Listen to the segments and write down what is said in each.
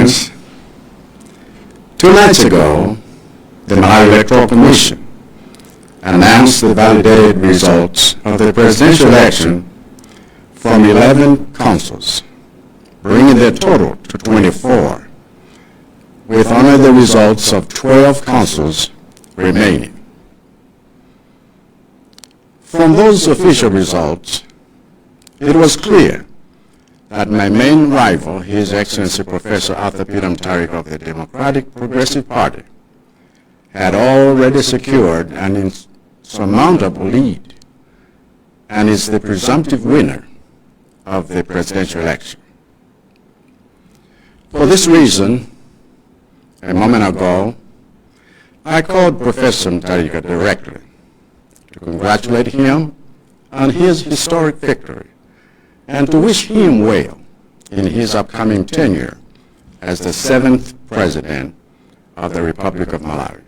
friends, 2 nights ago, the Malawi Electoral Commission announced the validated results of the presidential election from 11 councils, bringing their total to 24, with only the results of 12 councils remaining. From those official results, it was clear that my main rival, His Excellency Professor Arthur Peter Mutharika of the Democratic Progressive Party, had already secured an insurmountable lead and is the presumptive winner of the presidential election. For this reason, a moment ago, I called Professor Mutharika directly to congratulate him on his historic victory and to wish him well in his upcoming tenure as the 7th President of the Republic of Malawi.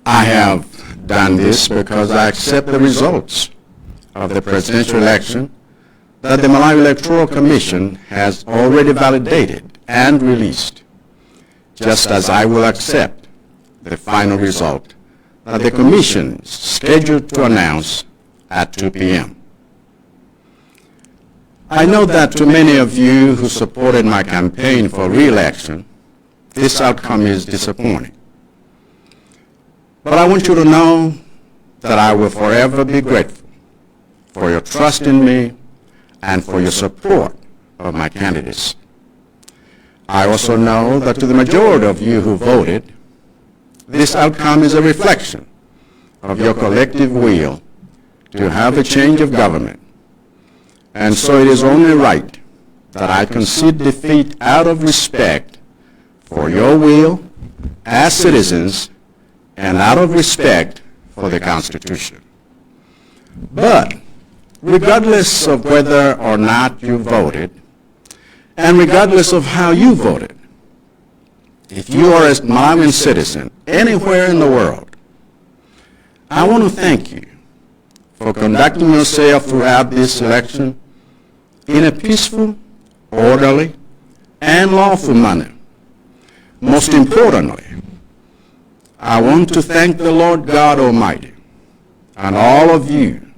I have done this because I accept the results of the presidential election that the Malawi Electoral Commission has already validated and released, just as I will accept the final result that the Commission is scheduled to announce at 2 p.m. I know that to many of you who supported my campaign for re-election, this outcome is disappointing. But I want you to know that I will forever be grateful for your trust in me and for your support of my candidacy. I also know that to the majority of you who voted, this outcome is a reflection of your collective will to have a change of government. And so it is only right that I concede defeat out of respect for your will as citizens and out of respect for the Constitution. But regardless of whether or not you voted, and regardless of how you voted, if you are a Malawian citizen anywhere in the world, I want to thank you for conducting yourself throughout this election in a peaceful, orderly, and lawful manner. Most importantly, I want to thank the Lord God Almighty and all of you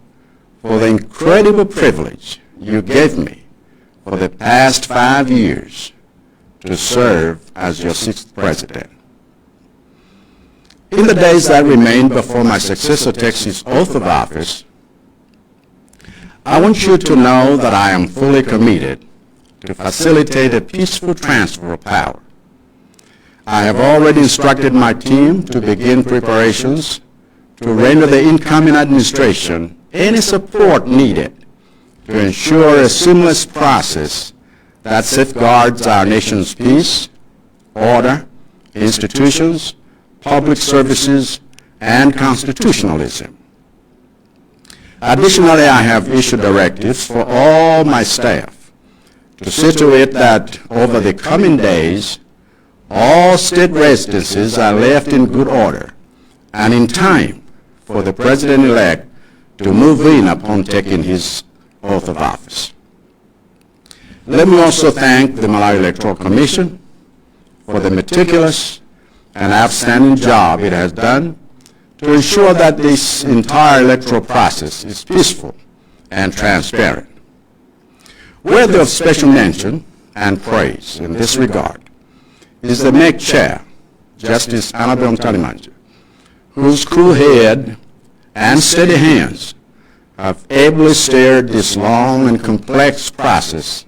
for the incredible privilege you gave me for the past 5 years to serve as your 6th president. In the days that remain before my successor takes his oath of office, I want you to know that I am fully committed to facilitate a peaceful transfer of power. I have already instructed my team to begin preparations to render the incoming administration any support needed to ensure a seamless process that safeguards our nation's peace, order, institutions, public services, and constitutionalism. Additionally, I have issued directives for all my staff to see to it that over the coming days, all state residences are left in good order and in time for the President-elect to move in upon taking his oath of office. Let me also thank the Malawi Electoral Commission for the meticulous and outstanding job it has done to ensure that this entire electoral process is peaceful and transparent. Worthy of special mention and praise in this regard is the MEC Chair, Justice Annabel Mtalimanja, whose cool head and steady hands have ably steered this long and complex process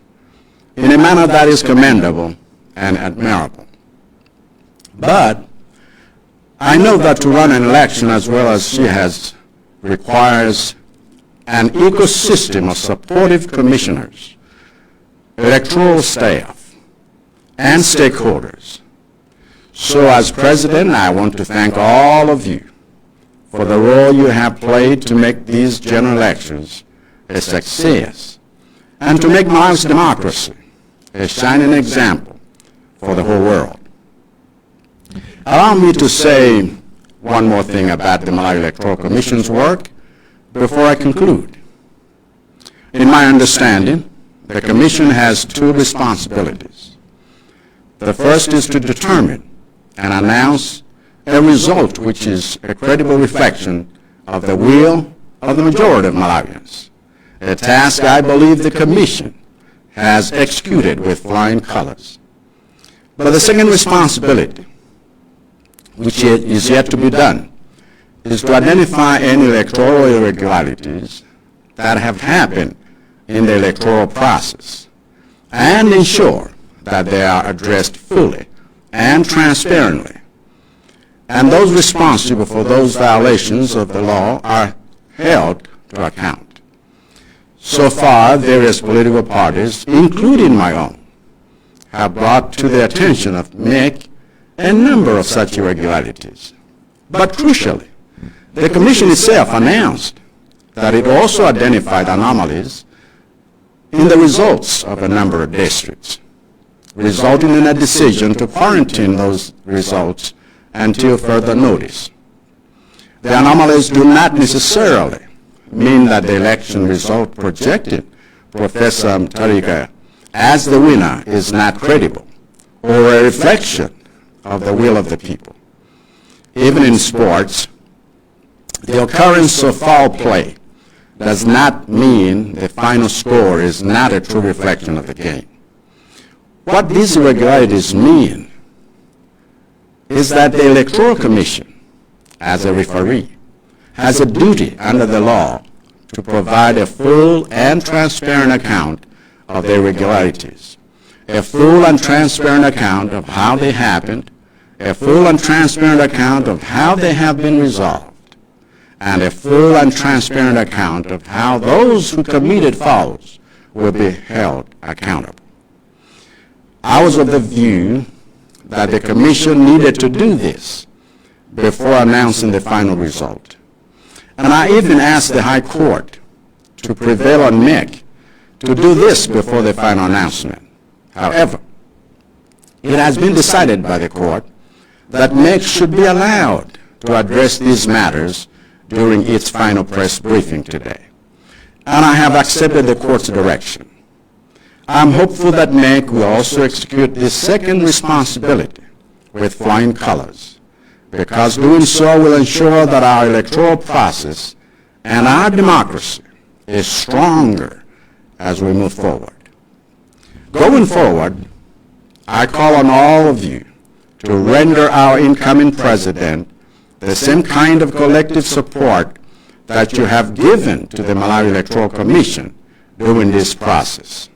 in a manner that is commendable and admirable. But I know that to run an election as well as she has requires an ecosystem of supportive commissioners, electoral staff, and stakeholders. So as President, I want to thank all of you for the role you have played to make these general elections a success and to make Malawi's democracy a shining example for the whole world. Allow me to say one more thing about the Malawi Electoral Commission's work before I conclude. In my understanding, the Commission has two responsibilities. The first is to determine and announce a result which is a credible reflection of the will of the majority of Malawians, a task I believe the Commission has executed with flying colors. But the second responsibility, which is yet to be done, is to identify any electoral irregularities that have happened in the electoral process and ensure that they are addressed fully and transparently, and those responsible for those violations of the law are held to account. So far, various political parties, including my own, have brought to the attention of MEC a number of such irregularities. But crucially, the Commission itself announced that it also identified anomalies in the results of a number of districts, resulting in a decision to quarantine those results until further notice. The anomalies do not necessarily mean that the election result projected Professor Mutharika as the winner is not credible or a reflection of the will of the people. Even in sports, the occurrence of foul play does not mean the final score is not a true reflection of the game. What these irregularities mean is that the Electoral Commission, as a referee, has a duty under the law to provide a full and transparent account of the irregularities, a full and transparent account of how they happened, a full and transparent account of how they have been resolved, and a full and transparent account of how those who committed fouls will be held accountable. I was of the view that the Commission needed to do this before announcing the final result. And I even asked the High Court to prevail on MEC to do this before the final announcement. However, it has been decided by the court that MEC should be allowed to address these matters during its final press briefing today. And I have accepted the court's direction. I'm hopeful that MEC will also execute this second responsibility with flying colors, because doing so will ensure that our electoral process and our democracy is stronger as we move forward. Going forward, I call on all of you to render our incoming president the same kind of collective support that you have given to the Malawi Electoral Commission during this process.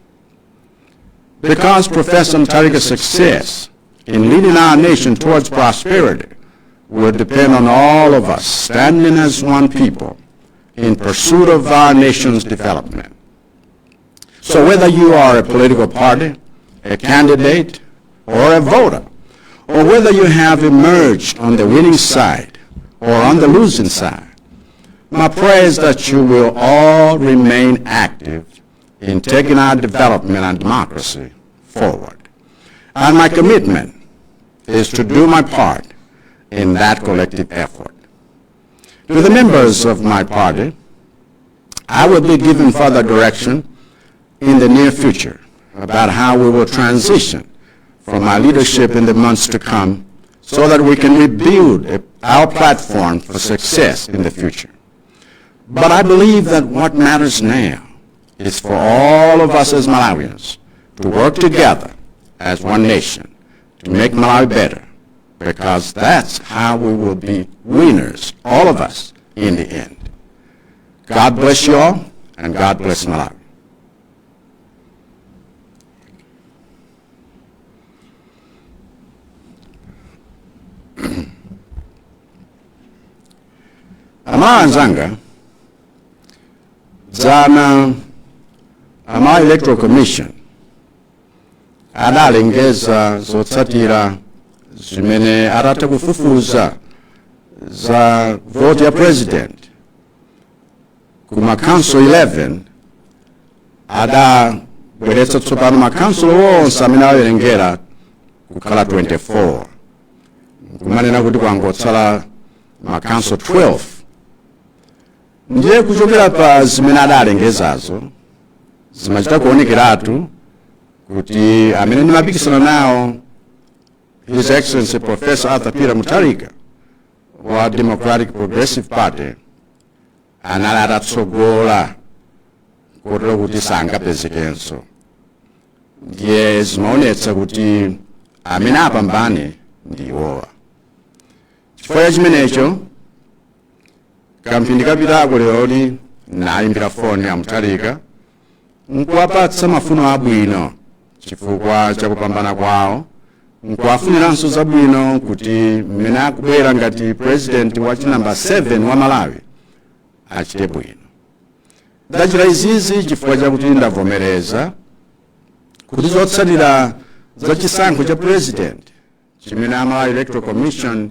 Because Professor Mutharika's success in leading our nation towards prosperity will depend on all of us standing as one people in pursuit of our nation's development. So whether you are a political party, a candidate, or a voter, or whether you have emerged on the winning side or on the losing side, my prayer is that you will all remain active in taking our development and democracy forward. And my commitment is to do my part in that collective effort. To the members of my party, I will be giving further direction in the near future about how we will transition from our leadership in the months to come so that we can rebuild our platform for success in the future. But I believe that what matters now is for all of us as Malawians to work together as one nation to make Malawi better, because that's how we will be winners, all of us, in the end. God bless you all, and God bless Malawi. Amalanzanga, Zana, Ama Electoral Commission, adalengeza zotsatira zimene atata kufufuza za vote ya president kuma council 11 adabweretsa tsopano ma council wonse amene awerengera kukhala 24 kumanena kuti kwangotsala ma council 12. Ndiye kuchokera pa zimene adalengezazo zimachita kuonekeratu kuti amene ndimapikisana nawo His Excellency Professor Arthur Peter Mutharika wa Democratic Progressive Party analatsogola kotero kuti sangapezekenso. Ndiye zimaonetsa kuti amene apambane ndi iwowa. Chifukwa chimenecho kamphindi kapitako leroli nayimbira foni ya Mutharika nkuwapatsa mafuno abwino chifukwa chakupambana kwawo, nkuwafuniranso zabwino kuti mmene akubwera ngati president wa chinamba 7 wa Malawi achite bwino. Ndachita izizi chifukwa chakuti ndavomereza kuti zotsatira za chisankho cha president chimene Malawi Electoral Commission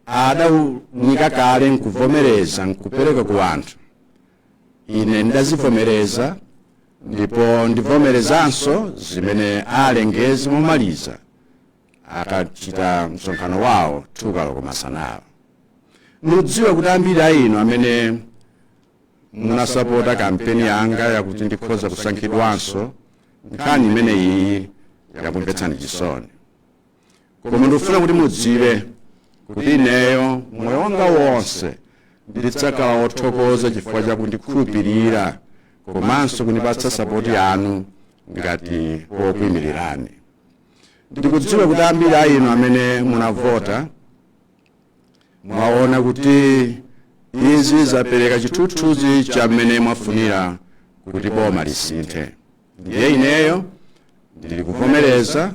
adawunika kale nkuvomereza nkupereka ku anthu. Ine ndazivomereza ndipo ndivomerezanso zimene alengezi momaliza akachita msonkhano wawo tukalo kumasanawa. Mudziwe kuti ambiri a inu amene munasapota kampeni yanga yakuti ndikhoza kusankhidwanso, nkhani imene iyi yakumvetsani chisoni. Koma ndikufuna kuti mudziwe kuti ineyo moyo wanga wonse nditsakhala othokoza chifukwa chakundikhulupirira komanso kunipatsa sapoti yanu ngati okuyimirirani. Ndikudziwa kuti ambiri a inu amene munavota mwaona kuti izi zapereka chithunzithunzi cha mmene mwafunira kuti boma lisinthe. Ndiye ineyo ndili kuvomereza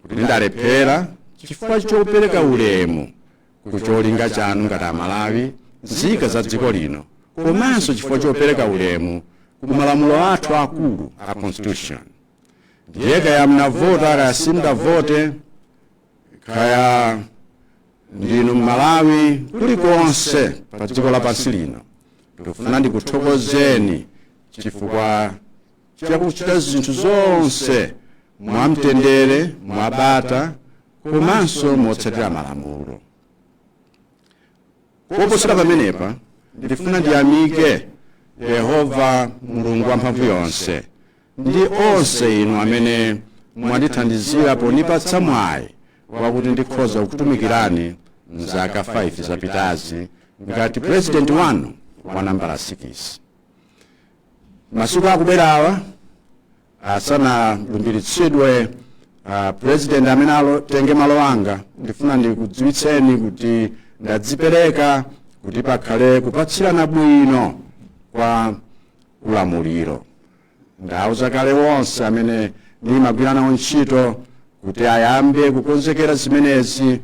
kuti ndalephera chifukwa chopereka ulemu kucholinga chanu ngati Amalawi, nzika za dziko lino, komanso chifukwa chopereka ulemu ku malamulo athu akulu a constitution. Ndiye kaya mnavota kaya simnavote, kaya ndinu Malawi kulikonse pa dziko lapansi lino, ndikufuna ndikuthokozeni chifukwa chakuchita zinthu zonse mwamtendere, mwabata, komanso motsatira malamulo. Koposera pamenepa ndifuna ndiyamike Yehova Mulungu wamphamvu yonse ndi onse inu amene mwandithandizira ponipatsa mwayi wakuti ndikhoza kukutumikirani mzaka 5 zapitazi ngati president wanu wa nambala 6. Masiku akubwerawa asanalumbiritsidwe president amene atenge malo anga, ndifuna ndikudziwitseni kuti ndadzipereka kuti pakhale kupatsirana bwino kwa ulamuliro. Ndauza kale wonse amene ndimagwira nawo ntchito kuti ayambe kukonzekera zimenezi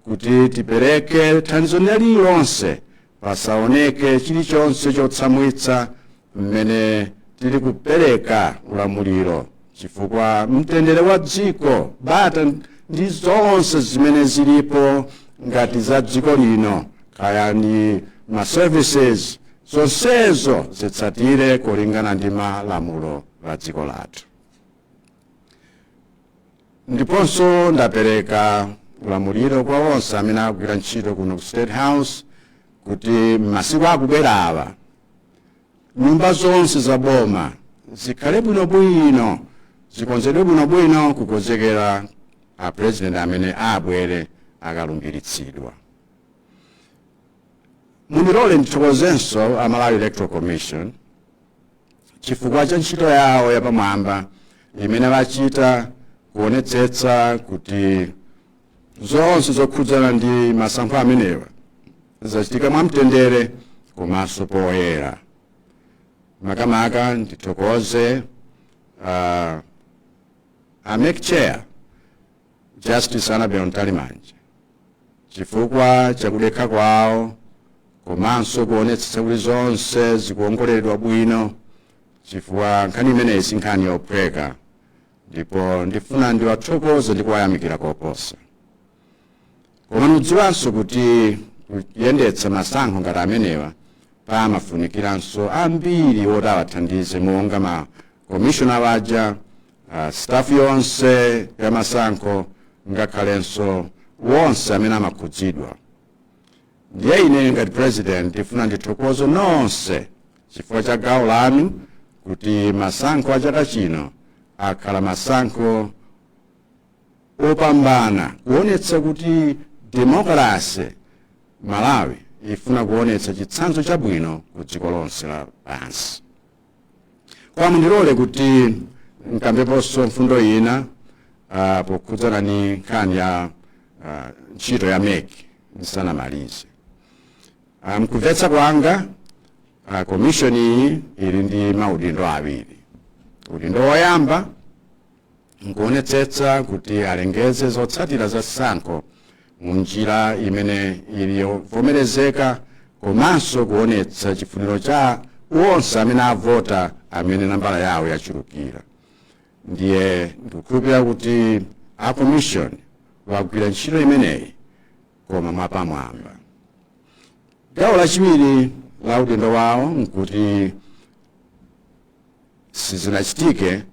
kuti tipereke thandizo lililonse pasaoneke chilichonse chotsamwitsa mmene tili kupereka ulamuliro, chifukwa mtendere wa dziko, bata ndi zonse zimene zilipo ngati za dziko lino, kaya ndi ma services, zonsezo zitsatire kulingana ndi malamulo a dziko lathu. Ndiponso ndapereka ulamuliro kwa onse amene akugwira ntchito kuno ku State House kuti masiku akubwerawa nyumba zonse za boma zikhale bwinobwino, zikonzedwe bwinobwino kukonzekera a president amene abwere akalumbiritsidwa. Munilole ndithokozenso a Malawi Electoral Commission chifukwa cha ntchito yawo yapamwamba imene bachita kuonetsetsa kuti zonse zokhudzana ndi masankho amenewa zachitika mwamtendere komanso poyera. Makamaka ndithokoze make chair Justice Anabel Ntalimanje chifukwa chakudekha kwawo komanso kuonetsetsa kuti zonse zikuongoleredwa bwino, chifukwa nkhani imeneyi si nkhani yophweka, ndipo ndifuna ndiwathokoze ndi kuwayamikira koposa. Koma mudziwanso kuti kuyendetsa masankho ngati amenewa pamafunikiranso ambiri oti awathandize monga ma commissioner waja, staff yonse ya masankho, ngakhalenso wonse amene amakhudzidwa. Ndiye ine ngati president ndifuna ndithokoze nonse chifukwa cha gawo lanu kuti masankho a chaka chino akhala masankho opambana kuonetsa kuti demokrasi Malawi ifuna kuonetsa chitsanzo chabwino ku dziko lonse lapansi. Kwa mundilole kuti nkambeponso mfundo ina pokhudzana ni nkhani ya ntchito ya meki ndisanamalize. Mkumvetsa kwanga komishoni iyi ili ndi maudindo awiri. Udindo woyamba nkuonetsetsa kuti alengeze zotsatira za sankho mu njira imene ili yovomerezeka komanso kuonetsa chifuniro cha onse amene avota amene nambala yawo yachulukira. Ndiye ndikukhulupirira kuti a commission wagwira ntchito imeneyi koma mwapamwamba. Gawo lachiwiri la udindo wawo nkuti sizinachitike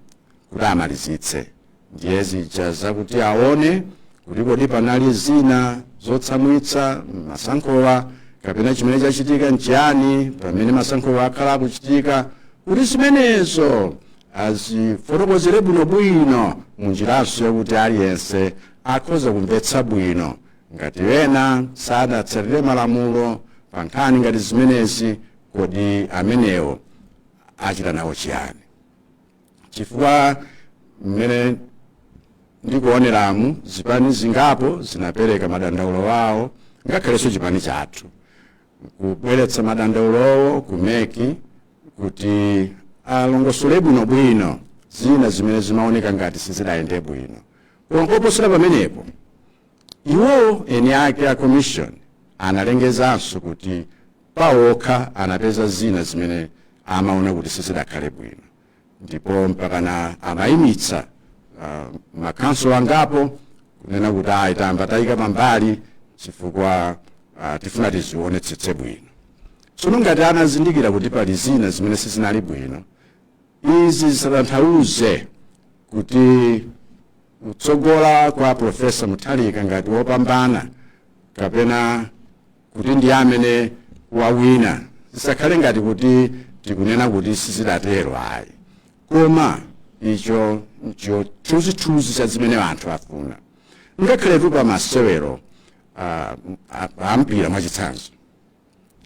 kuti amalizitse. Ndiye zija zakuti aone kuti kodi panali zina zotsamwitsa masankhowa kapena chimene chachitika nchiyani pamene masankhowa akhala akuchitika, kuti zimenezo azifotokozere bwinobwino munjiranso yakuti aliyense akhoza kumvetsa bwino ngati wena sadatsatire malamulo pa nkhani ngati zimenezi kodi amenewo achita nawo chiyani. Chifukwa mmene ndikuoneramu zipani zingapo zinapereka madandaulo wawo ngakhalenso chipani chathu kubweretsa madandaulowo kumeki kuti alongosole bwinobwino zina zimene zimaoneka ngati sizidayende bwino. Koma koposera pamenepo iwo eni ake a commission analengezanso kuti pawokha anapeza zina zimene amaona kuti sizidakhale bwino, ndipo mpakana amayimitsa makanso angapo kunena kuti ayitamba tayika pambali chifukwa tifuna tizionetsetse bwino. Tsono ngati anazindikira kuti pali zina zimene sizinali bwino, izi zisatanthauze kuti kutsogola kwa Profesa Mutharika ngati wopambana kapena kuti ndi amene wawina zisakhale ngati kuti tikunena kuti sizidatero ayi, koma icho chithunzithunzi cha zimene anthu afuna. Ngakhale tu pa masewero ampira mwachitsanzo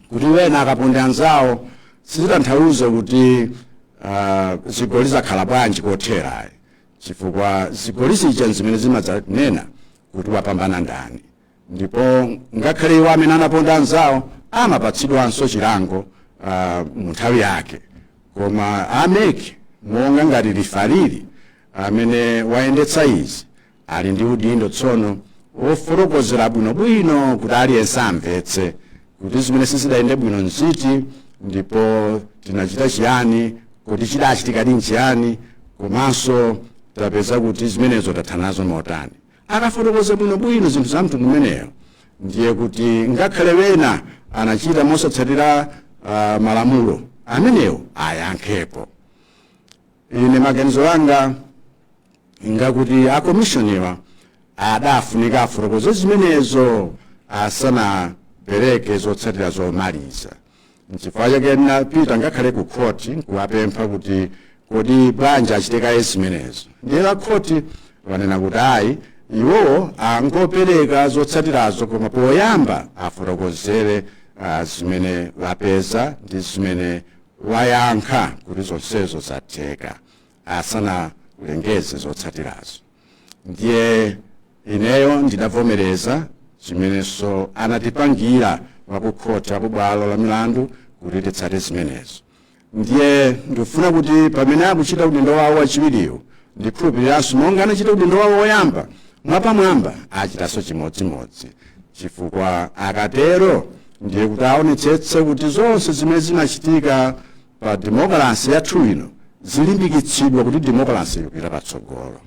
kuti wena akaponda anzawo sizitanthauza kuti zigoli zakhala bwanji kothera ayi, chifukwa zigoli zija zimene zimadzanena kuti wapambana ndani, ndipo ngakhale iwo amene anaponda anzawo amapatsidwanso chilango mu nthawi yake. Koma ameki monga ngati lifalili amene wayendetsa izi ali ndi udindo tsono ofotokozera bwinobwino kuti aliyense amvetse kuti zimene sizidayende bwino nziti, ndipo tinachita chiyani, kuti chidachitika ndi nchiyani, komanso tapeza kuti zimenezo tathanazo motani. Akafotokoza bwinobwino zinthu za mtundu umeneyo, ndiye kuti ngakhale wena anachita mosatsatira malamulo amenewo ayankhepo. Ine maganizo anga ngakuti a commissioniwa adafunika afotokoze zimenezo asanapereke zotsatira zomaliza. N'chifukwa chake napita ngakhale ku khoti kuwapempha kuti kodi bwanji achitika zimenezo. Ndiye la khoti wanena kuti ayi iwowo angopereka zotsatirazo koma poyamba afotokozere zimene wapeza ndi zimene wayankha kuti zonsezo zatheka asana ulengeze zotsatirazo. Ndiye ineyo ndinavomereza zimenezo anatipangira wakukhoti akubwalo la milandu kuti titsate zimenezo. Ndiye ndifuna kuti pamene akuchita udindo wawo wachiwiriwo ndikhulupiriranso monga anachita udindo wawo woyamba mwapamwamba achitanso chimodzimodzi, chifukwa akatero ndiye kuti aonetsetse kuti zonse zimene zinachitika pa demokrasi yathu ino zilimbikitsidwa kuti demokrasi ikupita patsogolo.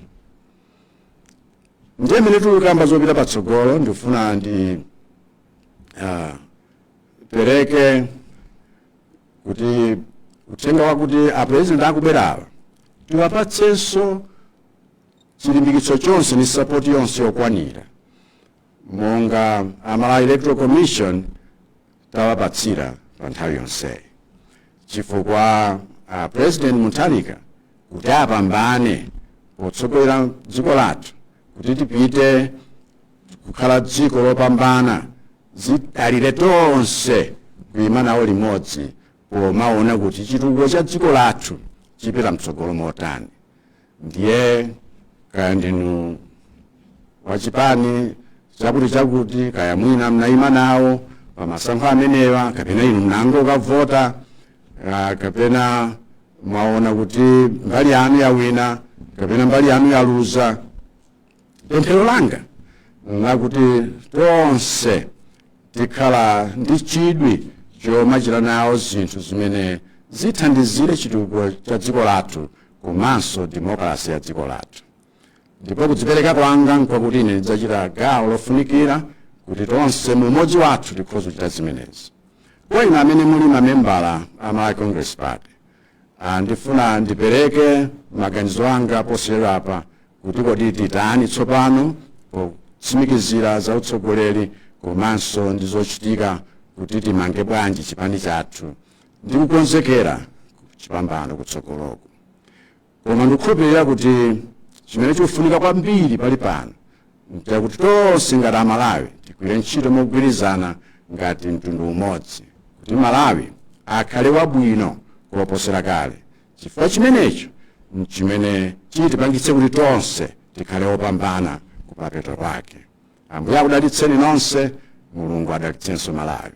Ndiye mene tikukamba zopita patsogolo ndifuna ndi pereke kuti uthenga wakuti apresident akubwerawa tiwapatsenso chilimbikitso chonse ni support yonse yokwanira monga Malawi Electoral Commission tawapatsira pa nthawi yonse, chifukwa President Mutharika kuti apambane potsogolera dziko lathu kuti tipite kukhala dziko lopambana, zidalire tonse kuyima nawo limodzi pomaona kuti chitukuko cha dziko lathu chipita mtsogolo motani. Ndiye kaya ndinu wachipani chakuti kaya mwina mnayima nawo pamasankho amenewa, kapena inu mnango ukavota, kapena mwaona kuti mbali yanu yawina kapena mbali yanu yaluza, pemphero langa lakuti tonse tikhala ndi chidwi chomachita nawo zinthu zimene zithandizire chitukuko cha dziko lathu komanso demokrasi ya dziko lathu. Ndipo kudzipereka kwanga nkwakuti ine ndidzachita gawo lofunikira kuti tonse mumodzi wathu tikhoza kuchita zimenezi. Kwa inu amene muli mamembala a Malawi Congress Party, ndifuna ndipereke maganizo anga posera apa kuti kodi titani tsopano potsimikizira za utsogoleri komanso ndi zochitika kuti timange bwanji chipani chathu ndi kukonzekera chipambano kutsogoloko. Koma ndikukhulupirira kuti chimene chikufunika kwambiri pali pano kuti tonse ngati Amalawi tigwire ntchito mogwirizana ngati mtundu umodzi kuti Malawi akhale wabwino kuposera kale. Chifukwa chimenecho chimene chitipangitse kuti tonse tikhale opambana kumapeto kwake. Ambuye akudalitseni nonse, Mulungu adalitsenso Malawi.